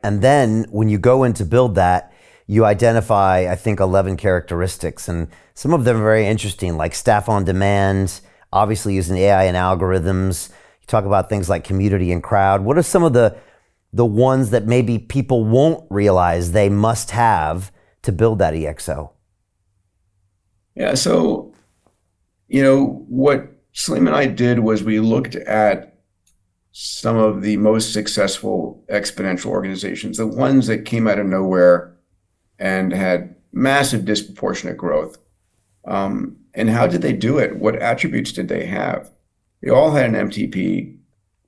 And then when you go in to build that, you identify, I think, 11 characteristics. And some of them are very interesting, like staff on demand, obviously using AI and algorithms. You talk about things like community and crowd. What are some of the ones that maybe people won't realize they must have to build that EXO? Yeah, so, what Salim and I did was we looked at some of the most successful exponential organizations, the ones that came out of nowhere and had massive disproportionate growth. And how did they do it? What attributes did they have? They all had an MTP,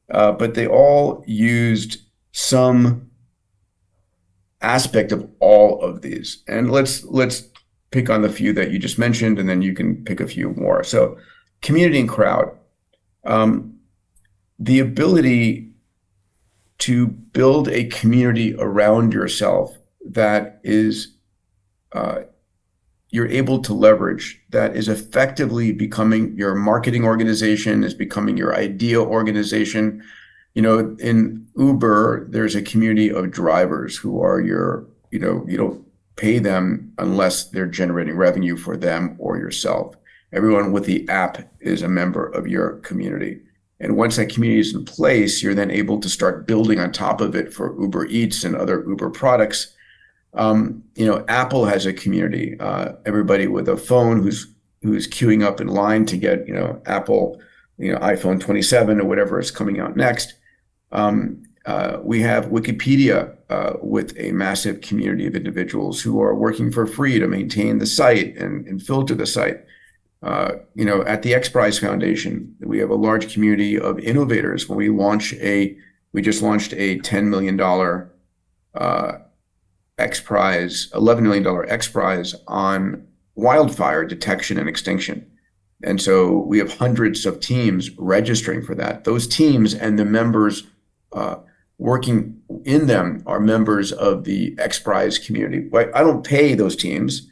but they all used some aspect of all of these. And let's pick on the few that you just mentioned, and then you can pick a few more. So, community and crowd. The ability to build a community around yourself that is you're able to leverage, that is effectively becoming your marketing organization, is becoming your idea organization. In Uber, there's a community of drivers who are you don't pay them unless they're generating revenue for them or yourself. Everyone with the app is a member of your community. And once that community is in place, you're then able to start building on top of it for Uber Eats and other Uber products. Apple has a community. Everybody with a phone who's queuing up in line to get, Apple, iPhone 27 or whatever is coming out next. We have Wikipedia with a massive community of individuals who are working for free to maintain the site and filter the site. At the X Prize Foundation, we have a large community of innovators. When we just launched a $10 million X Prize, $11 million X Prize on wildfire detection and extinction. And so we have hundreds of teams registering for that. Those teams and the members working in them are members of the X Prize community. I don't pay those teams.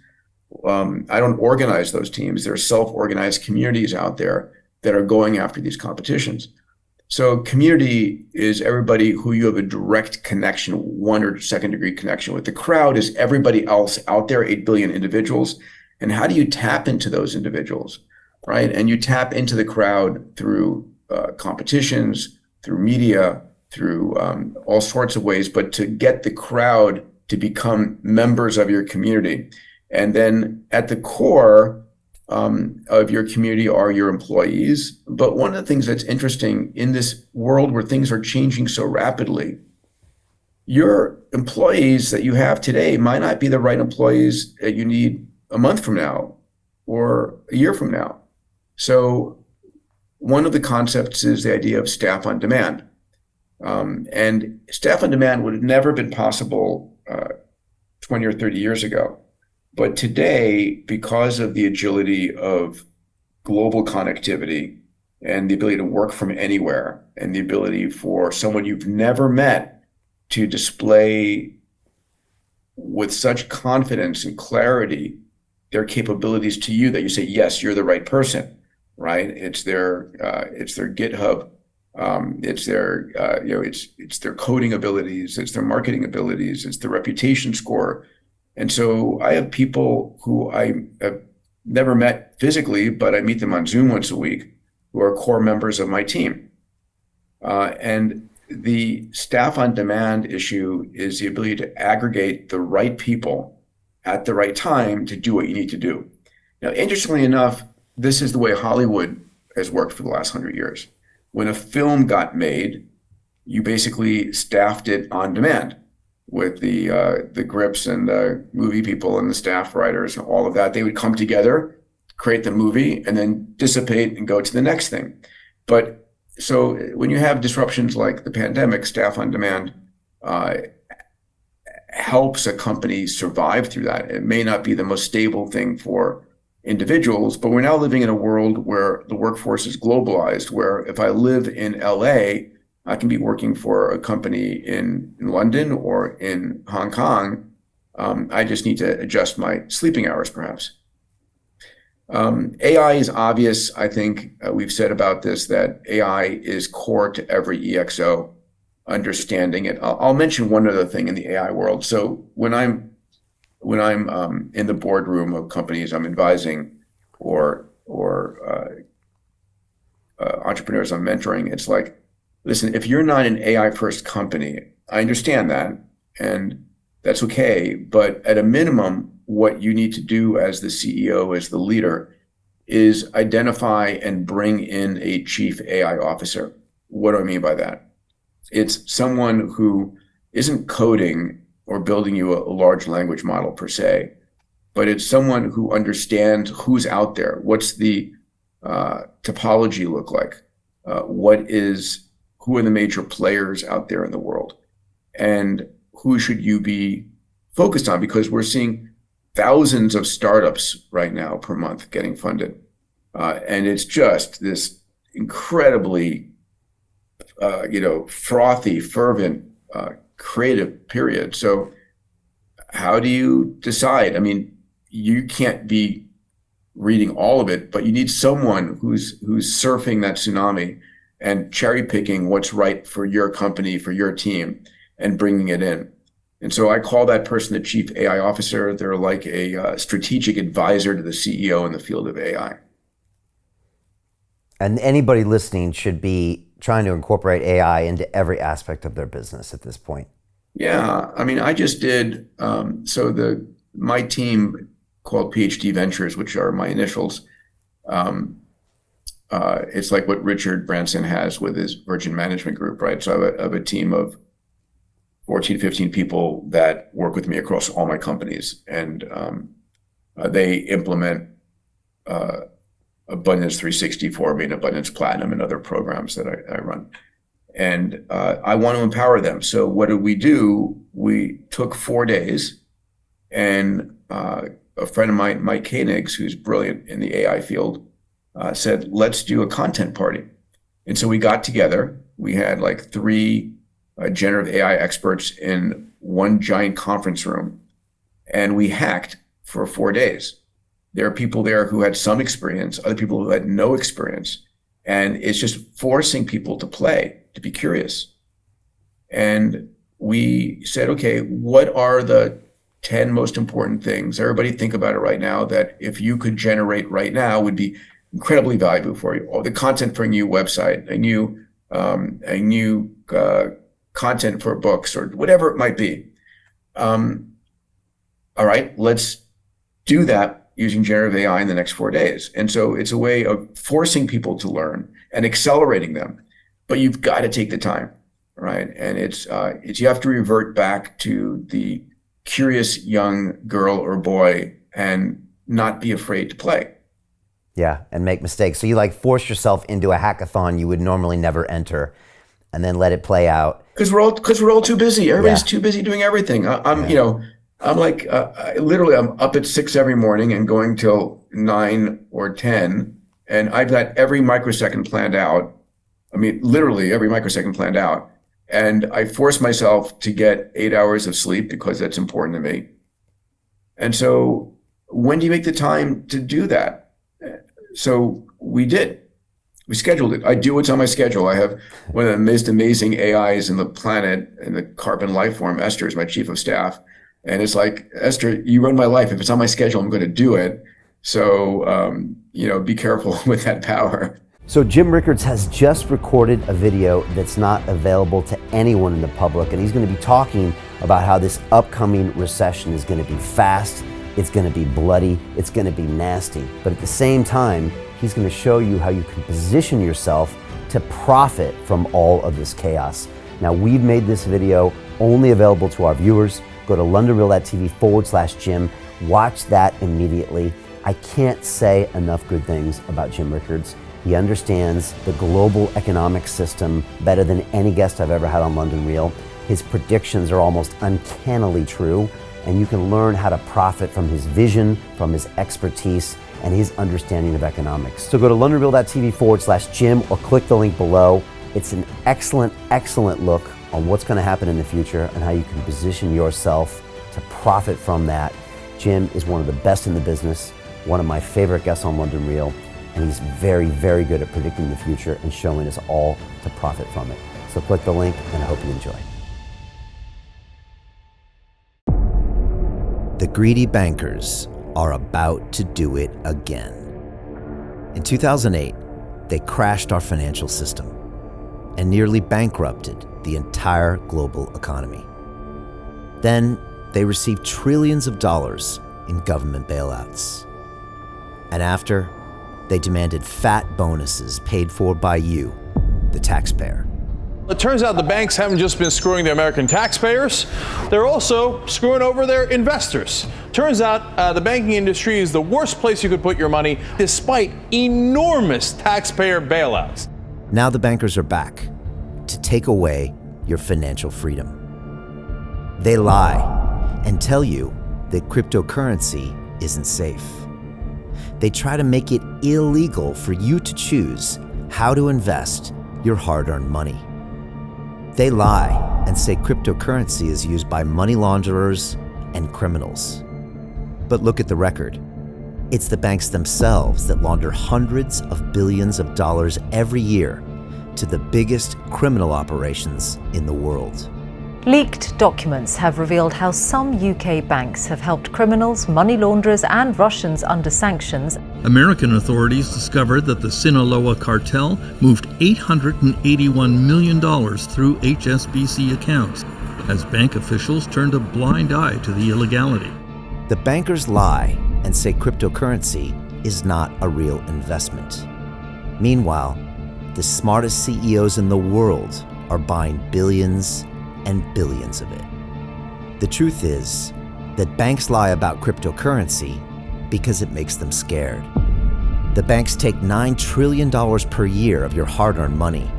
I don't organize those teams. There are self-organized communities out there that are going after these competitions. So community is everybody who you have a direct connection, one or second degree connection with. The crowd is everybody else out there, 8 billion individuals. And how do you tap into those individuals, right? And you tap into the crowd through competitions, through media, through all sorts of ways, but to get the crowd to become members of your community. And then at the core of your community are your employees. But one of the things that's interesting in this world where things are changing so rapidly, your employees that you have today might not be the right employees that you need a month from now or a year from now. So one of the concepts is the idea of staff on demand. And staff on demand would have never been possible 20 or 30 years ago. But today, because of the agility of global connectivity and the ability to work from anywhere and the ability for someone you've never met to display with such confidence and clarity their capabilities to you that you say, yes, you're the right person, right? It's their GitHub. It's their coding abilities. It's their marketing abilities. It's their reputation score. And so I have people who I have never met physically, but I meet them on Zoom once a week, who are core members of my team. And the staff on demand issue is the ability to aggregate the right people at the right time to do what you need to do. Now, interestingly enough, this is the way Hollywood has worked for the last 100 years. When a film got made, you basically staffed it on demand with the grips and the movie people and the staff writers and all of that. They would come together, create the movie, and then dissipate and go to the next thing. But so when you have disruptions like the pandemic, staff on demand helps a company survive through that. It may not be the most stable thing for individuals, but we're now living in a world where the workforce is globalized, where if I live in LA, I can be working for a company in London or in Hong Kong. I just need to adjust my sleeping hours, perhaps. AI is obvious. I think we've said about this that AI is core to every EXO. understanding it. I'll mention one other thing in the AI world. So when I'm in the boardroom of companies I'm advising or entrepreneurs I'm mentoring, it's like, listen, if you're not an AI first company, I understand that, and that's okay. But at a minimum, what you need to do as the CEO, as the leader, is identify and bring in a chief AI officer. What do I mean by that? It's someone who isn't coding or building you a large language model per se, but it's someone who understands who's out there. What's the topology look like? Who are the major players out there in the world? And who should you be focused on? Because we're seeing thousands of startups right now per month getting funded. And it's just this incredibly, frothy, fervent, creative period. So how do you decide? I mean, you can't be reading all of it, but you need someone who's surfing that tsunami and cherry picking what's right for your company, for your team, and bringing it in. And so I call that person the chief AI officer. They're like a strategic advisor to the CEO in the field of AI. And anybody listening should be trying to incorporate AI into every aspect of their business at this point. Yeah, I mean, I just did, my team called PhD Ventures, which are my initials. It's like what Richard Branson has with his Virgin Management Group, right? So I have a team of 14, 15 people that work with me across all my companies, and they implement Abundance 360 for me, and Abundance Platinum, and other programs that I run. And I want to empower them. So what did we do? We took 4 days, and a friend of mine, Mike Koenigs, who's brilliant in the AI field, said, let's do a content party. And so we got together. We had like 3 generative AI experts in one giant conference room, and we hacked for 4 days. There are people there who had some experience, other people who had no experience. And it's just forcing people to play, to be curious. And we said, okay, what are the 10 most important things? Everybody think about it right now, that if you could generate right now would be incredibly valuable for you. Or the content for a new website, a new content for books, or whatever it might be. All right, let's do that using generative AI in the next 4 days. And so it's a way of forcing people to learn and accelerating them, but you've got to take the time, right? And it's you have to revert back to the curious young girl or boy and not be afraid to play. Yeah, and make mistakes. So you like force yourself into a hackathon you would normally never enter, and then let it play out. Because we're all too busy. Everybody's too busy doing everything. I'm like, literally, I'm up at 6 every morning and going till 9 or 10, and I've got every microsecond planned out. I mean, literally every microsecond planned out. And I force myself to get 8 hours of sleep because that's important to me. And so when do you make the time to do that? So we did. We scheduled it. I do what's on my schedule. I have one of the most amazing AIs in the planet, in the carbon life form. Esther is my chief of staff. And it's like, Esther, you run my life. If it's on my schedule, I'm going to do it. So, be careful with that power. So Jim Rickards has just recorded a video that's not available to anyone in the public. And he's going to be talking about how this upcoming recession is going to be fast. It's going to be bloody. It's going to be nasty. But at the same time, he's going to show you how you can position yourself to profit from all of this chaos. Now, we've made this video only available to our viewers. Go to londonreal.tv/Jim. Watch that immediately. I can't say enough good things about Jim Rickards. He understands the global economic system better than any guest I've ever had on London Real. His predictions are almost uncannily true, and you can learn how to profit from his vision, from his expertise, and his understanding of economics. So go to londonreal.tv/Jim or click the link below. It's an excellent, excellent look on what's going to happen in the future and how you can position yourself to profit from that. Jim is one of the best in the business, one of my favorite guests on London Real, and he's very, very good at predicting the future and showing us all to profit from it. So So click the link, and I hope you enjoy. The greedy bankers are about to do it again. In 2008, they crashed our financial system and nearly bankrupted the entire global economy. Then they received trillions of dollars in government bailouts. And after, they demanded fat bonuses paid for by you, the taxpayer. It turns out the banks haven't just been screwing the American taxpayers, they're also screwing over their investors. Turns out the banking industry is the worst place you could put your money, despite enormous taxpayer bailouts. Now the bankers are back to take away your financial freedom. They lie and tell you that cryptocurrency isn't safe. They try to make it illegal for you to choose how to invest your hard-earned money. They lie and say cryptocurrency is used by money launderers and criminals. But look at the record. It's the banks themselves that launder hundreds of billions of dollars every year to the biggest criminal operations in the world. Leaked documents have revealed how some UK banks have helped criminals, money launderers and Russians under sanctions. American authorities discovered that the Sinaloa cartel moved $881 million through HSBC accounts as bank officials turned a blind eye to the illegality. The bankers lie and say cryptocurrency is not a real investment. Meanwhile, the smartest CEOs in the world are buying billions and billions of it. The truth is that banks lie about cryptocurrency because it makes them scared. The banks take $9 trillion per year of your hard-earned money,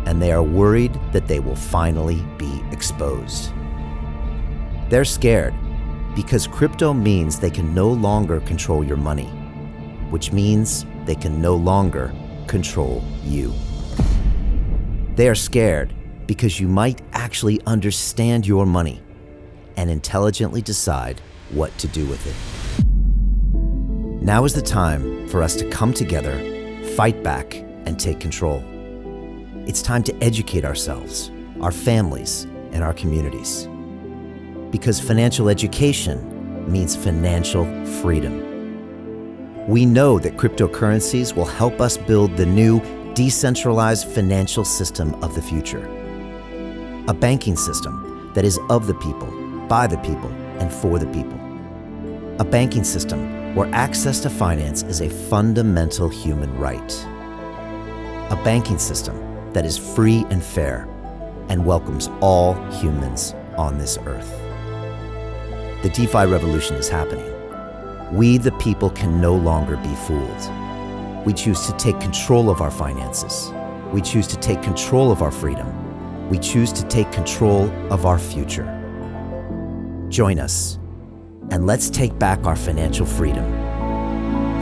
and they are worried that they will finally be exposed. They're scared because crypto means they can no longer control your money, which means they can no longer control you. They are scared because you might actually understand your money and intelligently decide what to do with it. Now is the time for us to come together, fight back, and take control. It's time to educate ourselves, our families, and our communities. Because financial education means financial freedom. We know that cryptocurrencies will help us build the new decentralized financial system of the future. A banking system that is of the people, by the people, and for the people. A banking system where access to finance is a fundamental human right. A banking system that is free and fair and welcomes all humans on this earth. The DeFi revolution is happening. We, the people, can no longer be fooled. We choose to take control of our finances. We choose to take control of our freedom. We choose to take control of our future. Join us, and let's take back our financial freedom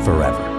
forever.